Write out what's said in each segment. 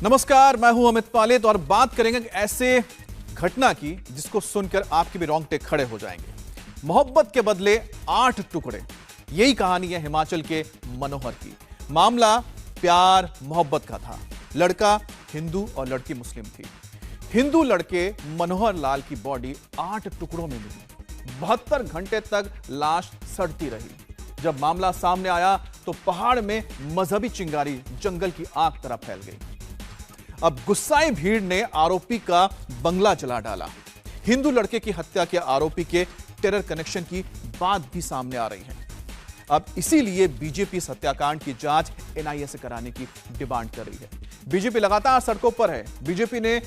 नमस्कार, मैं हूं अमित पालेत और बात करेंगे ऐसे घटना की जिसको सुनकर आपके भी रोंगटे खड़े हो जाएंगे। मोहब्बत के बदले 8 टुकड़े, यही कहानी है हिमाचल के मनोहर की। मामला प्यार मोहब्बत का था। लड़का हिंदू और लड़की मुस्लिम थी। हिंदू लड़के मनोहर लाल की बॉडी 8 टुकड़ों में मिली। 72 घंटे तक लाश सड़ती रही। जब मामला सामने आया तो पहाड़ में मजहबी चिंगारी जंगल की आग तरह फैल गई। अब गुस्साई भीड़ ने आरोपी का बंगला जला डाला। हिंदू लड़के की हत्या के आरोपी के टेरर कनेक्शन की बात भी सामने आ रही है। अब इसीलिए बीजेपी इस हत्याकांड की जांच एनआईए से कराने की डिमांड कर रही है। बीजेपी लगातार सड़कों पर है। बीजेपी ने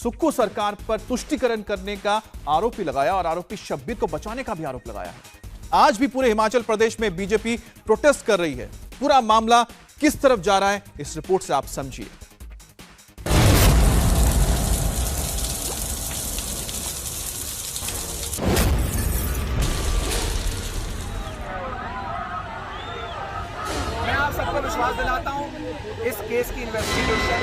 सुक्खू सरकार पर तुष्टीकरण करने का आरोप भी लगाया और आरोपी शब्बीर को बचाने का भी आरोप लगाया है। आज भी पूरे हिमाचल प्रदेश में बीजेपी प्रोटेस्ट कर रही है। पूरा मामला किस तरफ जा रहा है, इस रिपोर्ट से आप समझिए। मैं आप सबको विश्वास दिलाता हूं, इस केस की इन्वेस्टिगेशन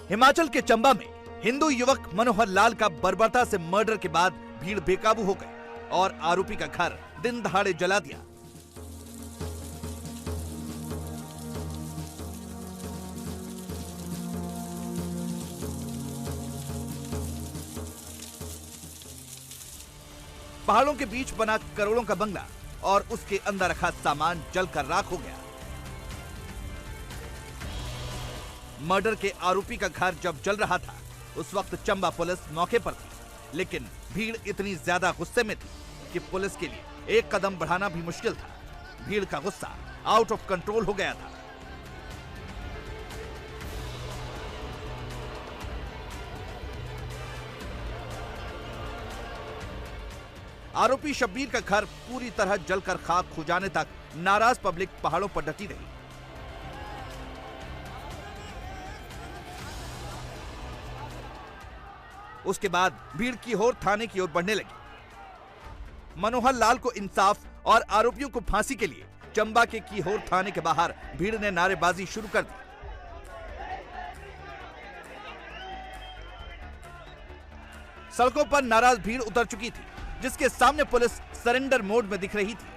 हिमाचल के चंबा में हिंदू युवक मनोहर लाल का बर्बरता से मर्डर के बाद भीड़ बेकाबू हो गई और आरोपी का घर दिन दहाड़े जला दिया। पहाड़ों के बीच बना करोड़ों का बंगला और उसके अंदर रखा सामान जलकर राख हो गया। मर्डर के आरोपी का घर जब जल रहा था उस वक्त चंबा पुलिस मौके पर थी, लेकिन भीड़ इतनी ज्यादा गुस्से में थी कि पुलिस के लिए एक कदम बढ़ाना भी मुश्किल था। भीड़ का गुस्सा आउट ऑफ कंट्रोल हो गया था। आरोपी शब्बीर का घर पूरी तरह जलकर खाक हो जाने तक नाराज पब्लिक पहाड़ों पर डटी रही। उसके बाद भीड़ कीहोर थाने की ओर बढ़ने लगी। मनोहर लाल को इंसाफ और आरोपियों को फांसी के लिए चंबा के कीहोर थाने के बाहर भीड़ ने नारेबाजी शुरू कर दी। सड़कों पर नाराज भीड़ उतर चुकी थी, जिसके सामने पुलिस सरेंडर मोड में दिख रही थी।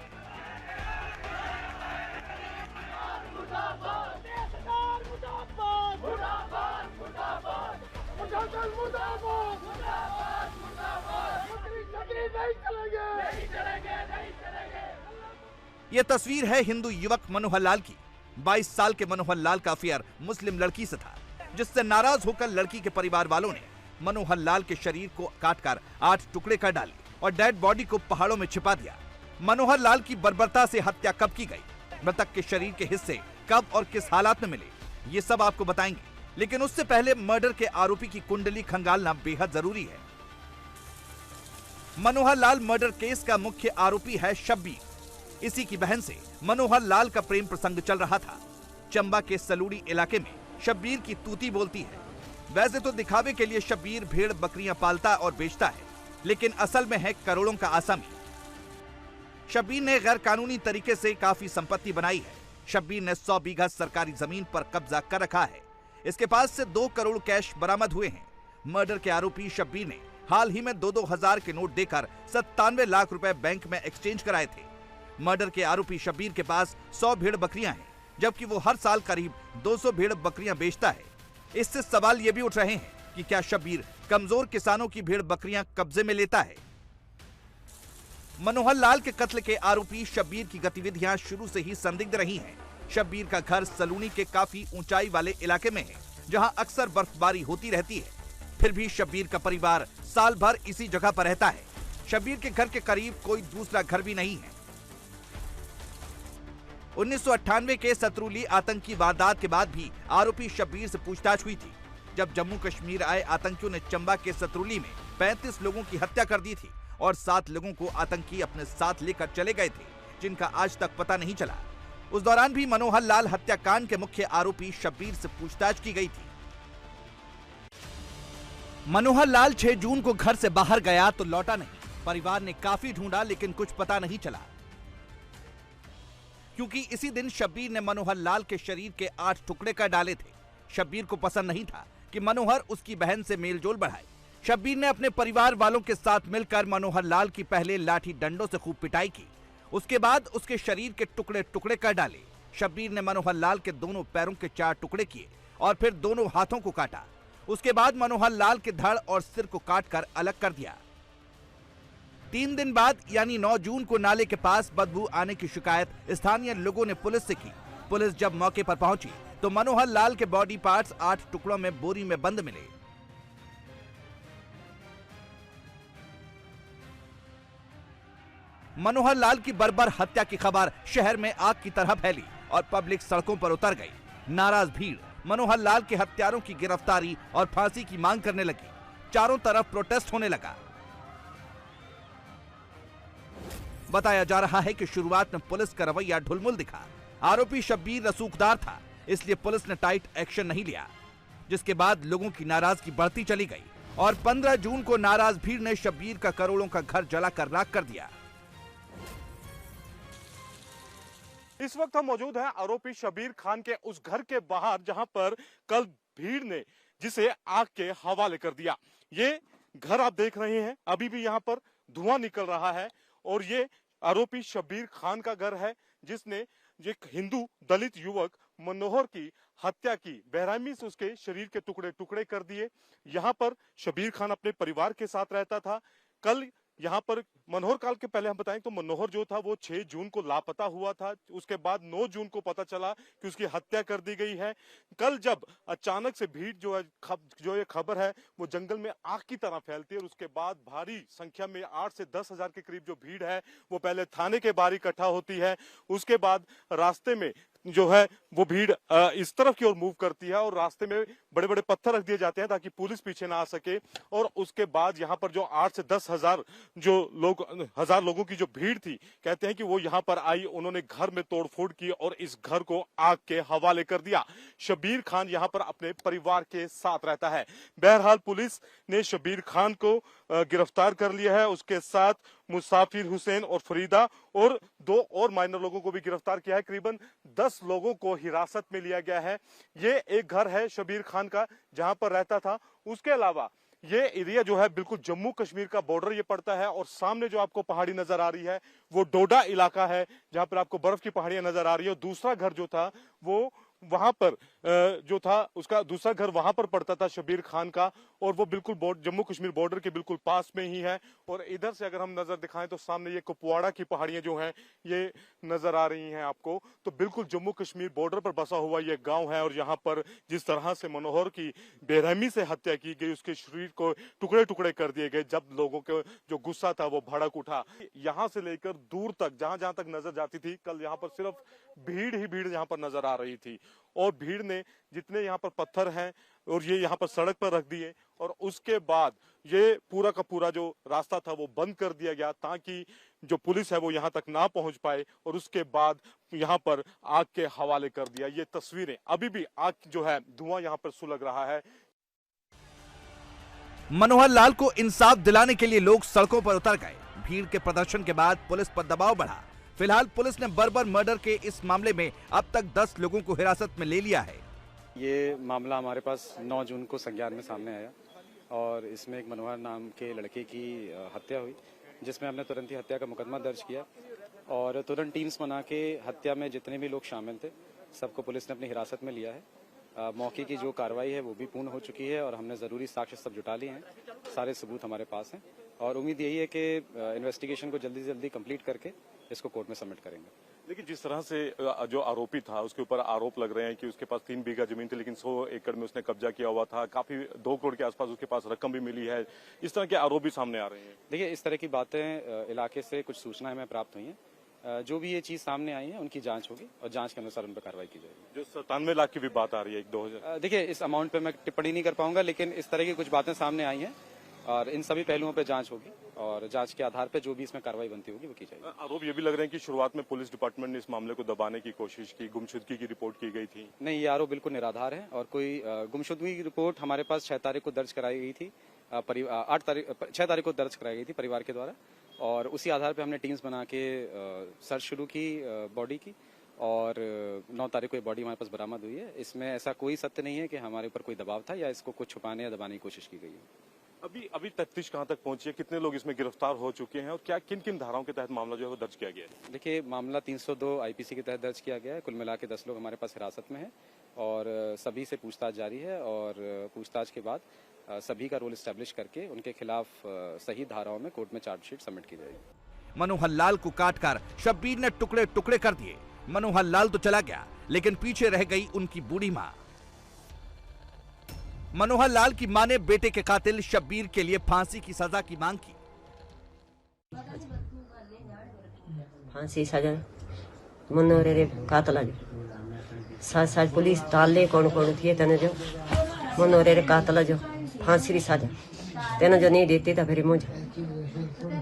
यह तस्वीर है हिंदू युवक मनोहर लाल की। 22 साल के मनोहर लाल का अफेयर मुस्लिम लड़की से था, जिससे नाराज होकर लड़की के परिवार वालों ने मनोहर लाल के शरीर को काटकर 8 टुकड़े कर डाले और डेड बॉडी को पहाड़ों में छिपा दिया। मनोहर लाल की बर्बरता से हत्या कब की गई, मृतक के शरीर के हिस्से कब और किस हालात में मिले, ये सब आपको बताएंगे। लेकिन उससे पहले मर्डर के आरोपी की कुंडली खंगालना बेहद जरूरी है। मनोहर लाल मर्डर केस का मुख्य आरोपी है शब्बीर। इसी की बहन से मनोहर लाल का प्रेम प्रसंग चल रहा था। चंबा के सलूड़ी इलाके में शब्बीर की तूती बोलती है। वैसे तो दिखावे के लिए शब्बीर भेड़ बकरियां पालता और बेचता है, लेकिन असल में है करोड़ों का आसामी। शब्बीर ने गैर कानूनी तरीके से काफी संपत्ति बनाई है। शब्बीर ने 100 बीघा सरकारी जमीन पर कब्जा कर रखा है। इसके पास से 2 करोड़ कैश बरामद हुए हैं। मर्डर के आरोपी शब्बीर ने हाल ही में 2-2 हजार के नोट देकर 97 लाख रुपए बैंक में एक्सचेंज कराए थे। मर्डर के आरोपी शब्बीर के पास 100 भेड़ बकरियां हैं, जबकि वो हर साल करीब 200 भेड़ बकरियां बेचता है। इससे सवाल ये भी उठ रहे हैं कि क्या शब्बीर कमजोर किसानों की भेड़ बकरियां कब्जे में लेता है। मनोहर लाल के कत्ल के आरोपी शब्बीर की गतिविधियां शुरू से ही संदिग्ध रही हैं। शब्बीर का घर सलूनी के काफी ऊंचाई वाले इलाके में है, जहां अक्सर बर्फबारी होती रहती है। फिर भी शब्बीर का परिवार साल भर इसी जगह पर रहता है। शब्बीर के घर के करीब कोई दूसरा घर भी नहीं है। 1998 के सतरूली आतंकी वारदात के बाद भी आरोपी शब्बीर से पूछताछ हुई थी, जब जम्मू कश्मीर आए आतंकियों ने चंबा के सतरूली में 35 लोगों की हत्या कर दी थी और 7 लोगों को आतंकी अपने साथ लेकर चले गए थे, जिनका आज तक पता नहीं चला। उस दौरान भी मनोहर लाल हत्याकांड के मुख्य आरोपी शब्बीर से पूछताछ की गई थी। मनोहर लाल 6 जून को घर से बाहर गया तो लौटा नहीं। परिवार ने काफी ढूंढा लेकिन कुछ पता नहीं चला, क्योंकि इसी दिन शब्बीर ने मनोहर लाल के शरीर के 8 टुकड़े कर डाले थे। शब्बीर को पसंद नहीं था कि मनोहर उसकी बहन से मेलजोल बढ़ाए। शब्बीर ने अपने परिवार वालों के साथ मिलकर मनोहर लाल की पहले लाठी डंडों से खूब पिटाई की, उसके बाद उसके शरीर के टुकड़े टुकड़े कर डाले। शब्बीर ने मनोहर लाल के दोनों पैरों के 4 टुकड़े किए और फिर दोनों हाथों को काटा। उसके बाद मनोहर लाल के धड़ और सिर को काटकर अलग कर दिया। 3 दिन बाद यानी 9 जून को नाले के पास बदबू आने की शिकायत स्थानीय लोगों ने पुलिस से की। पुलिस जब मौके पर पहुंची तो मनोहर लाल के बॉडी पार्ट्स 8 टुकड़ों में बोरी में बंद मिले। मनोहर लाल की बर्बर हत्या की खबर शहर में आग की तरह फैली और पब्लिक सड़कों पर उतर गई। नाराज भीड़ मनोहर लाल के हत्यारों की गिरफ्तारी और फांसी की मांग करने लगी। चारों तरफ प्रोटेस्ट होने लगा। बताया जा रहा है कि शुरुआत में पुलिस का रवैया ढुलमुल दिखा। आरोपी शब्बीर रसूखदार था, इसलिए पुलिस ने टाइट एक्शन नहीं लिया, जिसके बाद लोगों की नाराजगी बढ़ती चली गई और 15 जून को नाराज भीड़ ने शब्बीर का करोड़ों का घर जलाकर राख कर दिया। इस वक्त हम मौजूद हैं आरोपी शब्बीर खान के उस घर के बाहर, जहां पर कल भीड़ ने जिसे आग के हवाले कर दिया। ये घर आप देख रहे हैं, अभी भी यहां पर धुआं निकल रहा है और ये आरोपी शब्बीर खान का घर है, जिसने एक हिंदू दलित युवक मनोहर की हत्या की। बेरहमी से उसके शरीर के टुकड़े टुकड़े कर दिए। यहाँ पर शब्बीर खान अपने परिवार के साथ रहता था। कल यहाँ पर मनोहर काल के पहले हम बताएं तो मनोहर जो था वो 6 जून को लापता हुआ था। उसके बाद 9 जून को पता चला कि उसकी हत्या कर दी गई है। कल जब अचानक से भीड़ जो है जो ये खबर है वो जंगल में आग की तरह फैलती है और उसके बाद भारी संख्या में 8 से 10 हजार के करीब जो भीड़ है वो पहले थाने के बाहर इकट्ठा होती है। उसके बाद रास्ते में जो है वो भीड़ इस तरफ की ओर मूव करती है और रास्ते में बड़े बड़े पत्थर रख दिए जाते हैं ताकि पुलिस पीछे ना आ सके। और उसके बाद यहाँ पर जो 8 से 10 हजार हजार लोगों की जो भीड़ थी, कहते हैं कि वो यहाँ पर आई, उन्होंने घर में तोड़फोड़ की और इस घर को आग के हवाले कर दिया। शब्बीर खान यहाँ पर अपने परिवार के साथ रहता है। बहरहाल पुलिस ने शब्बीर खान को गिरफ्तार कर लिया है। उसके साथ मुसाफिर हुसैन और फरीदा और 2 और माइनर लोगों को भी गिरफ्तार किया है। करीबन 10 लोगों को हिरासत में लिया गया है। ये एक घर है शब्बीर खान का जहां पर रहता था। उसके अलावा ये एरिया जो है बिल्कुल जम्मू कश्मीर का बॉर्डर ये पड़ता है और सामने जो आपको पहाड़ी नजर आ रही है वो डोडा इलाका है जहां पर आपको बर्फ की पहाड़ियां नजर आ रही है। दूसरा घर जो था वो वहां पर जो था उसका दूसरा घर वहां पर पड़ता था शब्बीर खान का और वो बिल्कुल जम्मू कश्मीर बॉर्डर के बिल्कुल पास में ही है। और इधर से अगर हम नजर दिखाएं तो सामने ये कुपवाड़ा की पहाड़ियां जो हैं ये नजर आ रही हैं आपको। तो बिल्कुल जम्मू कश्मीर बॉर्डर पर बसा हुआ ये गांव है और यहाँ पर जिस तरह से मनोहर की बेरहमी से हत्या की गई, उसके शरीर को टुकड़े टुकड़े कर दिए गए, जब लोगों के जो गुस्सा था वो भड़क उठा। यहाँ से लेकर दूर तक जहां जहां तक नजर जाती थी, कल यहाँ पर सिर्फ भीड़ ही भीड़ यहाँ पर नजर आ रही थी और भीड़ ने जितने यहाँ पर पत्थर हैं और ये यहाँ पर सड़क पर रख दिए और उसके बाद ये पूरा का पूरा जो रास्ता था वो बंद कर दिया गया ताकि जो पुलिस है वो यहाँ तक ना पहुंच पाए और उसके बाद यहाँ पर आग के हवाले कर दिया। ये तस्वीरें अभी भी आग जो है धुआं यहाँ पर सुलग रहा है। मनोहर लाल को इंसाफ दिलाने के लिए लोग सड़कों पर उतर गए। भीड़ के प्रदर्शन के बाद पुलिस पर दबाव बढ़ा। फिलहाल पुलिस ने बर्बर मर्डर के इस मामले में अब तक 10 लोगों को हिरासत में ले लिया है। ये मामला हमारे पास 9 जून को संज्ञान में सामने आया और इसमें एक मनोहर नाम के लड़के की हत्या हुई, जिसमें हमने तुरंत ही हत्या का मुकदमा दर्ज किया और तुरंत टीम्स बना के हत्या में जितने भी लोग शामिल थे सबको पुलिस ने अपनी हिरासत में लिया है। मौके की जो कार्रवाई है वो भी पूर्ण हो चुकी है और हमने ज़रूरी साक्ष्य सब जुटा लिए हैं। सारे सबूत हमारे पास हैं और उम्मीद यही है कि इन्वेस्टिगेशन को जल्दी से जल्दी कंप्लीट करके इसको कोर्ट में सबमिट करेंगे। लेकिन जिस तरह से जो आरोपी था उसके ऊपर आरोप लग रहे हैं कि उसके पास 3 बीघा जमीन थी लेकिन 100 एकड़ में उसने कब्जा किया हुआ था, काफी 2 करोड़ के आसपास उसके पास रकम भी मिली है, इस तरह के आरोप भी सामने आ रहे हैं। देखिए, इस तरह की बातें इलाके से कुछ सूचनाएं हमें प्राप्त हुई हैं। जो भी ये चीज सामने आई है उनकी जांच होगी और जांच के अनुसार उन पर कार्रवाई की जाएगी। जो 97 लाख की भी बात आ रही है 2000, देखिए इस अमाउंट पे मैं टिप्पणी नहीं कर पाऊंगा, लेकिन इस तरह की कुछ बातें सामने आई हैं और इन सभी पहलुओं पे जांच होगी और जांच के आधार पे जो भी इसमें कार्रवाई बनती होगी वो की जाएगी। आरोप ये भी लग रहे हैं कि शुरुआत में पुलिस डिपार्टमेंट ने इस मामले को दबाने की कोशिश की, गुमशुदगी की रिपोर्ट की गई थी। नहीं, ये आरोप बिल्कुल निराधार है और कोई गुमशुदगी की रिपोर्ट हमारे पास 6 तारीख को दर्ज कराई गई थी, 6 तारीख को दर्ज कराई गई थी परिवार के द्वारा और उसी आधार पर हमने टीम्स बना के सर्च शुरू की बॉडी की और 9 तारीख को ये बॉडी हमारे पास बरामद हुई है। इसमें ऐसा कोई सत्य नहीं है कि हमारे ऊपर कोई दबाव था या इसको कुछ छुपाने या दबाने की कोशिश की गई है। अभी तफ्तीश कहां तक पहुंची है, कितने लोग इसमें गिरफ्तार हो चुके हैं और क्या किन किन धाराओं के तहत मामला जो है वो दर्ज किया गया है? देखिए, मामला 302 आईपीसी के तहत दर्ज किया गया है। कुल मिला के 10 लोग हमारे पास हिरासत में हैं और सभी से पूछताछ जारी है और पूछताछ के बाद सभी का रोल एस्टेब्लिश करके उनके खिलाफ सही धाराओं में कोर्ट में चार्जशीट सबमिट की जाएगी। मनोहर लाल को काटकर शब्बीर ने टुकड़े टुकड़े कर दिए। मनोहर लाल तो चला गया, लेकिन पीछे रह गई उनकी बूढ़ी मां। मनोहर लाल की मां ने बेटे के कातिल शब्बीर के लिए फांसी की सजा की मांग की। फांसी सजा मनोहर रे कातला जो साथ पुलिस ताले कौन थी तेने जो मनोहर रे कातला जो फांसी की सजा तेने जो नहीं देते था फिर मुझे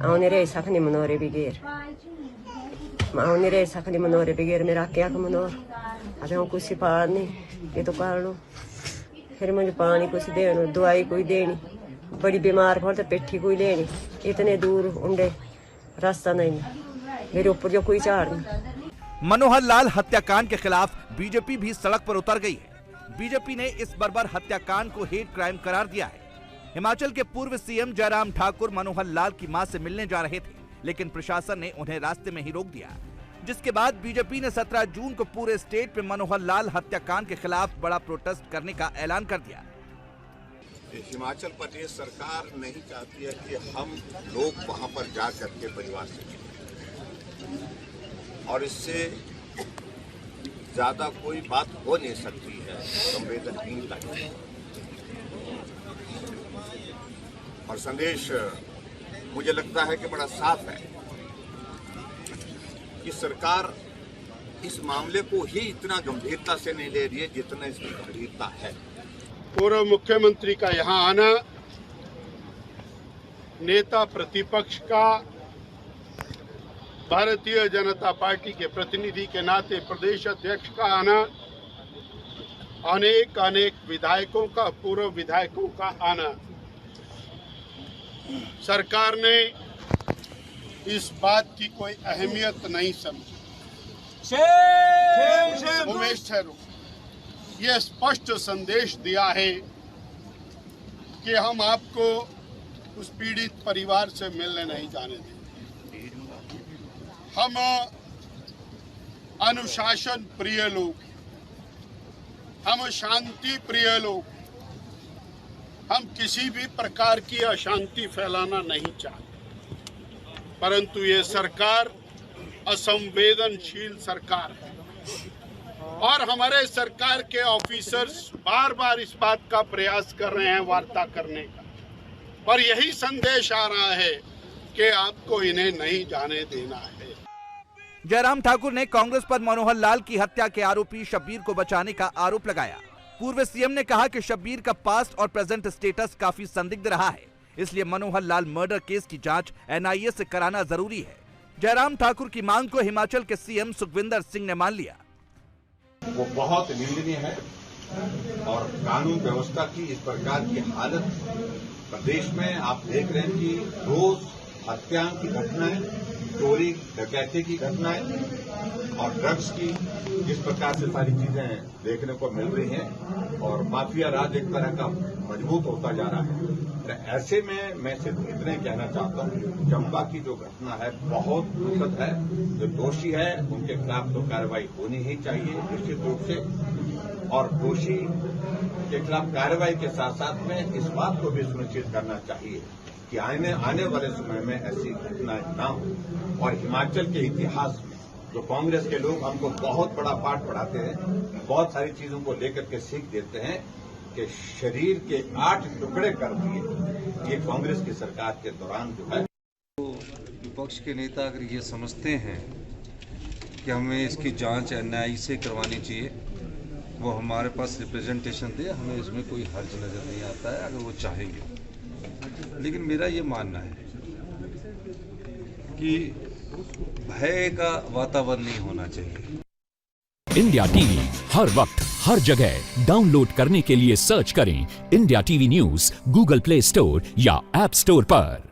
आने रे सखनी मनोहर बिगेर आने रे सखनी मनोहर बिगेर मेरा क्या मनोहर अबे कुछ पार नहीं ये तो कारण फिर मुझे पानी कुछ देना दवाई कोई देनी बड़ी बीमार हो तो पेठी कोई लेनी इतने दूर उंडे रास्ता नहीं मेरे ऊपर जो कोई चार नहीं। मनोहर लाल हत्याकांड के खिलाफ बीजेपी भी सड़क पर उतर गई है। बीजेपी ने इस बर्बर हत्याकांड को हेट क्राइम करार दिया है। हिमाचल के पूर्व सीएम जयराम ठाकुर मनोहर लाल की मां से मिलने जा रहे थे, लेकिन प्रशासन ने उन्हें रास्ते में ही रोक दिया, जिसके बाद बीजेपी ने 17 जून को पूरे स्टेट में मनोहर लाल हत्याकांड के खिलाफ बड़ा प्रोटेस्ट करने का ऐलान कर दिया। हिमाचल प्रदेश सरकार नहीं चाहती है कि हम लोग वहां पर जा करके परिवार से मिलें और इससे ज्यादा कोई बात हो नहीं सकती है संवेदनहीनता की। और संदेश मुझे लगता है कि बड़ा साफ है कि सरकार इस मामले को ही इतना गंभीरता से नहीं ले रही है जितना इसकी गंभीरता है। पूर्व मुख्यमंत्री का यहां आना, नेता प्रतिपक्ष का भारतीय जनता पार्टी के प्रतिनिधि के नाते प्रदेश अध्यक्ष का आना, अनेक विधायकों का, पूर्व विधायकों का आना, सरकार ने इस बात की कोई अहमियत नहीं समझी। उमेश ठहरू ये स्पष्ट संदेश दिया है कि हम आपको उस पीड़ित परिवार से मिलने नहीं जाने देंगे। हम अनुशासन प्रिय लोग, हम शांति प्रिय लोग, हम किसी भी प्रकार की अशांति फैलाना नहीं चाहते, परंतु ये सरकार असंवेदनशील सरकार है और हमारे सरकार के ऑफिसर्स बार बार इस बात का प्रयास कर रहे हैं वार्ता करने का, पर यही संदेश आ रहा है कि आपको इन्हें नहीं जाने देना है। जयराम ठाकुर ने कांग्रेस पर मनोहर लाल की हत्या के आरोपी शब्बीर को बचाने का आरोप लगाया। पूर्व सीएम ने कहा कि शब्बीर का पास्ट और प्रेजेंट स्टेटस काफी संदिग्ध रहा है, इसलिए मनोहर लाल मर्डर केस की जांच एनआईए से कराना जरूरी है। जयराम ठाकुर की मांग को हिमाचल के सीएम सुखविंदर सिंह ने मान लिया। वो बहुत निंदनीय है और कानून व्यवस्था की इस प्रकार की हालत प्रदेश में आप देख रहे हैं कि रोज हत्या की घटनाएं, चोरी डकैती की घटनाएं और ड्रग्स की जिस प्रकार से सारी चीजें देखने को मिल रही हैं और माफिया राज एक तरह का मजबूत होता जा रहा है। तो ऐसे में मैं सिर्फ इतने कहना चाहता हूं, चंबा की जो घटना है बहुत दुखद है। जो दोषी है उनके खिलाफ तो कार्रवाई होनी ही चाहिए निश्चित रूप से, और दोषी के खिलाफ कार्रवाई के साथ साथ में इस बात को भी सुनिश्चित करना चाहिए कि आने वाले समय में ऐसी घटनाएं ना हो। और हिमाचल के इतिहास में जो कांग्रेस के लोग हमको बहुत बड़ा पाठ पढ़ाते हैं, बहुत सारी चीजों को लेकर के सीख देते हैं कि शरीर के 8 टुकड़े कर दिए, ये कांग्रेस की सरकार के दौरान जो है। विपक्ष के नेता अगर ये समझते हैं कि हमें इसकी जांच एनआईए से करवानी चाहिए, वो हमारे पास रिप्रेजेंटेशन दे, हमें इसमें कोई हर्ज नजर नहीं आता है अगर वो चाहेंगे। लेकिन मेरा ये मानना है कि भय का वातावरण नहीं होना चाहिए। इंडिया टीवी हर वक्त हर जगह डाउनलोड करने के लिए सर्च करें India TV news Google play store या ऐप स्टोर पर।